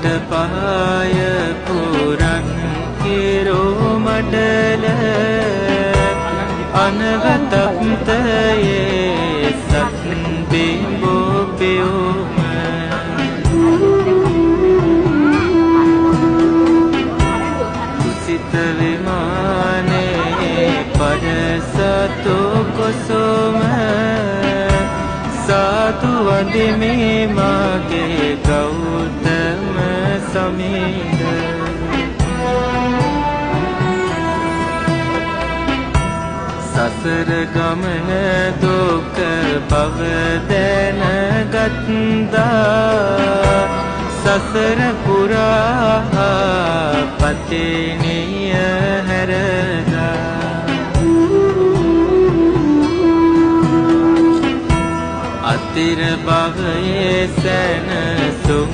පහය පුරන් කිරෝ මඩල අනගතප්තයේ සත් බිම්බෝ පියුම කුසිත විමානේ පරසතු කුසුම සාතු වදිමේ මාගේ ගෞතම සමීර සසර ගමන දුක බව දැනගත්තා සසර පුරා පතිනිය හැරදා අතිර භවයේ සැනසුම්